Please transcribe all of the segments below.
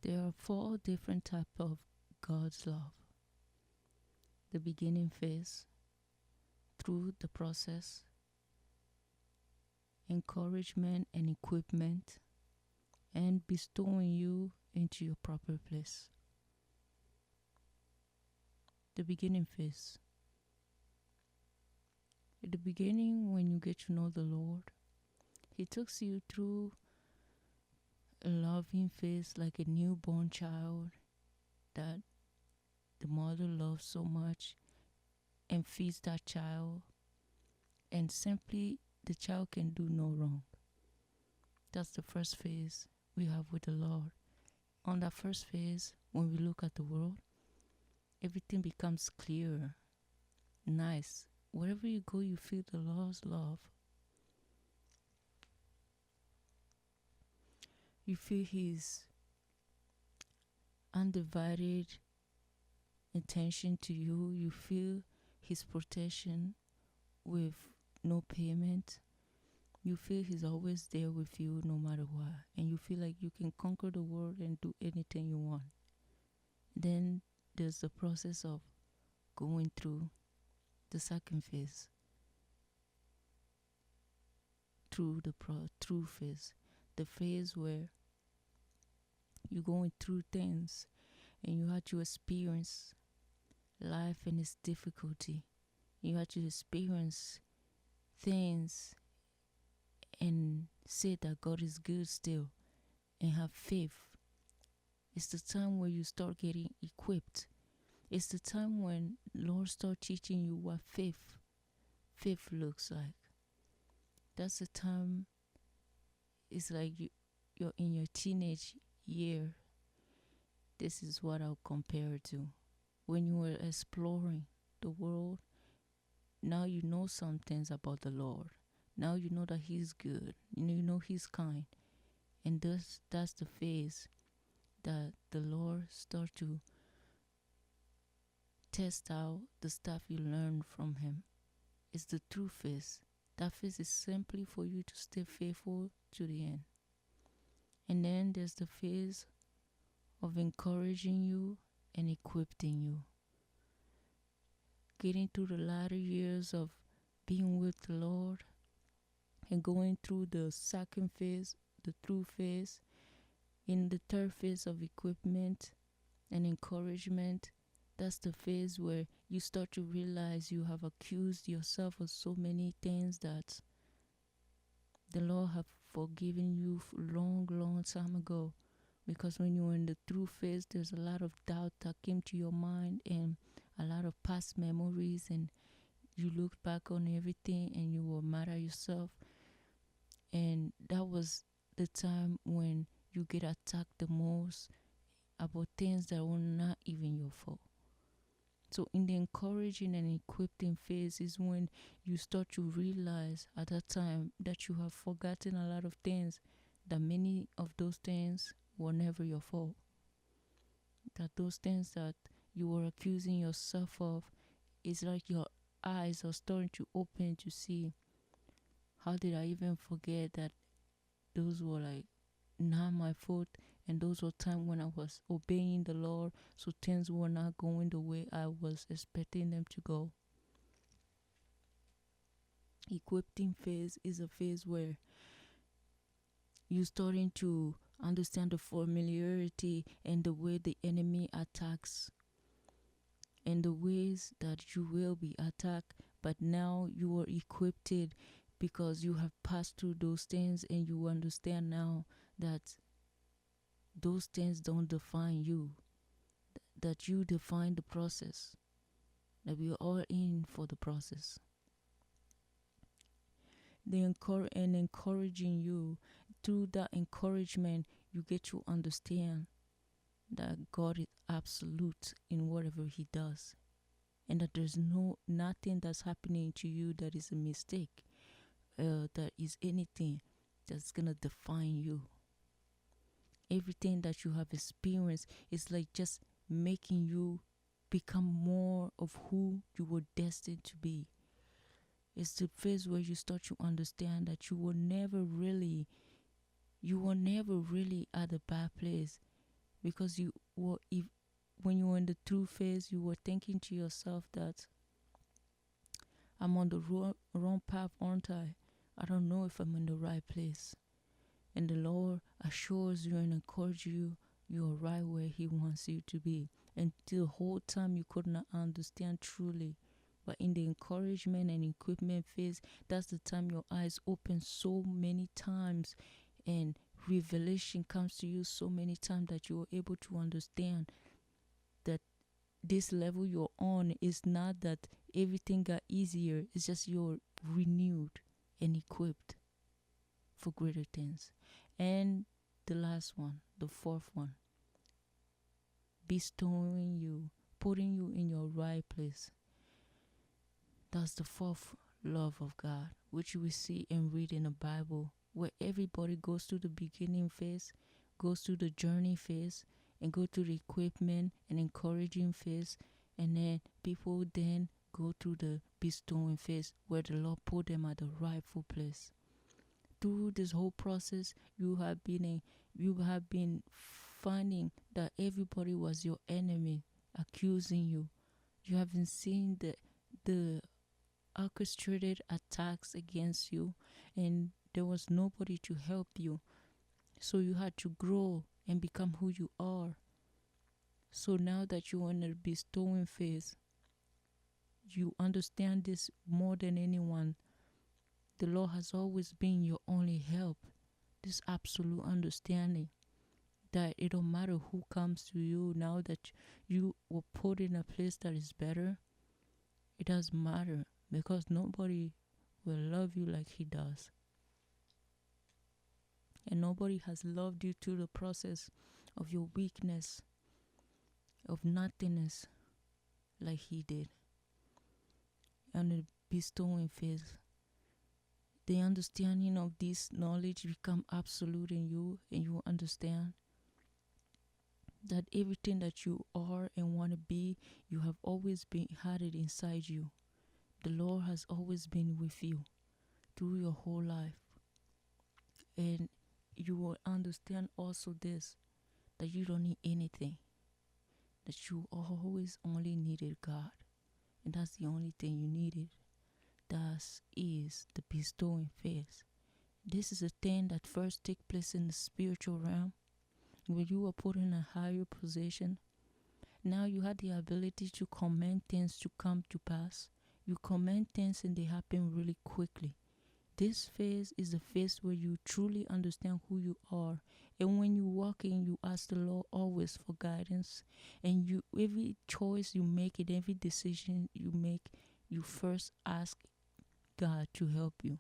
There are four different types of God's love. The beginning phase, through the process, encouragement and equipment, and bestowing you into your proper place. The beginning phase. At the beginning, when you get to know the Lord, He takes you through a loving phase like a newborn child that the mother loves so much and feeds that child, and simply the child can do no wrong. That's the first phase we have with the Lord. On that first phase, when we look at the world, everything becomes clearer, nice. Wherever you go, you feel the Lord's love. You feel His undivided attention to you. You feel His protection with no payment. You feel He's always there with you no matter what. And you feel like you can conquer the world and do anything you want. Then there's the process of going through the second phase, through the true phase, the phase where you're going through things and you had to experience life and its difficulty. You had to experience things and say that God is good still and have faith. It's the time where you start getting equipped. It's the time when Lord start teaching you what faith looks like. That's the time. It's like you're in your teenage year. This is what I'll compare it to. When you were exploring the world, now you know some things about the Lord. Now you know that He's good. You know He's kind. And that's the phase that the Lord starts to test out the stuff you learn from Him. It's the true phase. That phase is simply for you to stay faithful to the end. And then there's the phase of encouraging you and equipping you. Getting through the latter years of being with the Lord and going through the second phase, the true phase, in the third phase of equipment and encouragement. That's the phase where you start to realize you have accused yourself of so many things that the Lord have forgiven you long time ago. Because when you were in the true phase, there's a lot of doubt that came to your mind and a lot of past memories, and you looked back on everything and you were mad at yourself. And that was the time when you get attacked the most about things that were not even your fault. So in the encouraging and equipping phase is when you start to realize at that time that you have forgotten a lot of things, that many of those things were never your fault. That those things that you were accusing yourself of, it's like your eyes are starting to open to see, how did I even forget that those were like not my fault, and those were times when I was obeying the Lord, so things were not going the way I was expecting them to go. Equipping phase is a phase where you're starting to understand the familiarity and the way the enemy attacks and the ways that you will be attacked, but now you are equipped because you have passed through those things and you understand now that those things don't define you, that you define the process, that we are all in for the process. They encouraging you. Through that encouragement, you get to understand that God is absolute in whatever He does, and that there's nothing that's happening to you that is a mistake, that is anything that's gonna define you. Everything that you have experienced is like just making you become more of who you were destined to be. It's the phase where you start to understand that you were never really at a bad place. because you were, if when you were in the through phase, you were thinking to yourself that I'm on the wrong path, aren't I? I don't know if I'm in the right place. And the Lord assures you and encourages you you're right where He wants you to be. And the whole time you could not understand truly. But in the encouragement and equipment phase, that's the time your eyes open so many times and revelation comes to you so many times that you are able to understand that this level you're on is not that everything got easier, it's just you're renewed and equipped for greater things. And the last one, the fourth one, bestowing you, putting you in your right place. That's the fourth love of God, which we see and read in the Bible, where everybody goes through the beginning phase, goes through the journey phase, and go through the equipment and encouraging phase, and then people then go through the bestowing phase, where the Lord put them at the rightful place. Through this whole process, you have been finding that everybody was your enemy, accusing you. You haven't seen the orchestrated attacks against you, and there was nobody to help you. So you had to grow and become who you are. So now that you're in the bestowing phase, you understand this more than anyone. The Lord has always been your only help. This absolute understanding that it don't matter who comes to you now that you were put in a place that is better. It doesn't matter, because nobody will love you like He does. And nobody has loved you through the process of your weakness, of nothingness, like He did. And the bestowing phase, the understanding of this knowledge become absolute in you, and you understand that everything that you are and want to be, you have always had it inside you. The Lord has always been with you through your whole life. And you will understand also this, that you don't need anything, that you always only needed God, and that's the only thing you needed. That is the bestowing phase. This is a thing that first takes place in the spiritual realm, where you are put in a higher position. Now you have the ability to command things to come to pass. You command things and they happen really quickly. This phase is the phase where you truly understand who you are. And when you walk in, you ask the Lord always for guidance. And every choice you make and every decision you make, you first ask God to help you.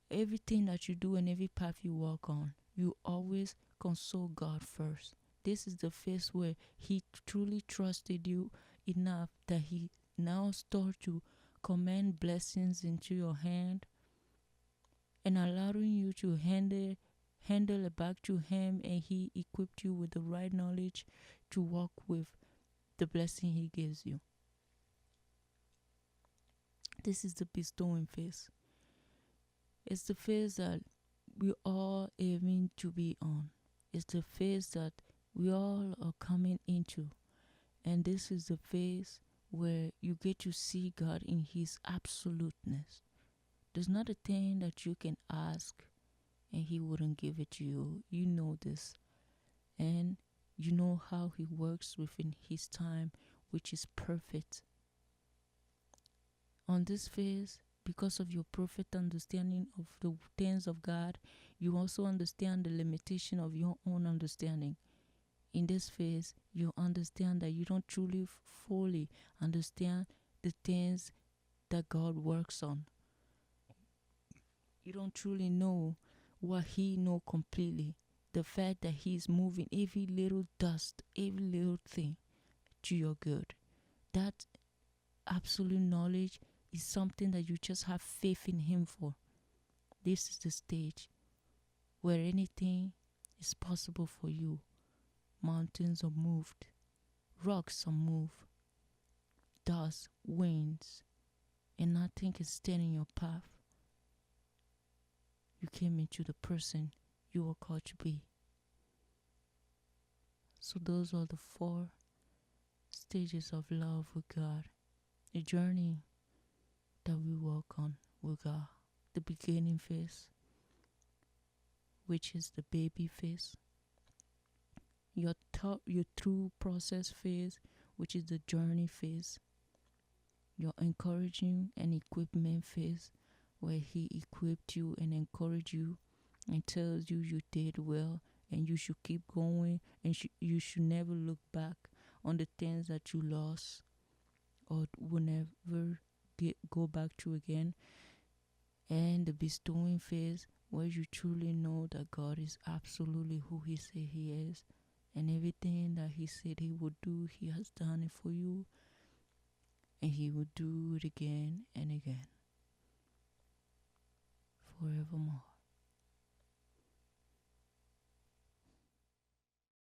Everything that you do and every path you walk on, you always consult God first. This is the phase where He truly trusted you enough that He now starts to command blessings into your hand and allowing you to handle it back to Him, and He equipped you with the right knowledge to walk with the blessing He gives you. This is the bestowing phase. It's the phase that we all aiming to be on. It's the phase that we all are coming into. And this is the phase where you get to see God in His absoluteness. There's not a thing that you can ask and He wouldn't give it to you. You know this. And you know how He works within His time, which is perfect. On this phase, because of your perfect understanding of the things of God, you also understand the limitation of your own understanding. In this phase, you understand that you don't truly fully understand the things that God works on. You don't truly know what He knows completely. The fact that He's moving every little dust, every little thing to your good. That absolute knowledge is something that you just have faith in Him for. This is the stage where anything is possible for you. Mountains are moved, rocks are moved, dust, winds, and nothing can stand in your path. You came into the person you were called to be. So those are the 4 stages of love with God. A journey that we walk on with God. The beginning phase, which is the baby phase. Your through process phase, which is the journey phase. Your encouraging and equipment phase, where He equipped you and encouraged you and tells you you did well and you should keep going and you should never look back on the things that you lost or will never go back to again. And the bestowing phase, where you truly know that God is absolutely who He said He is, and everything that He said He would do, He has done it for you, and He will do it again and again, forevermore.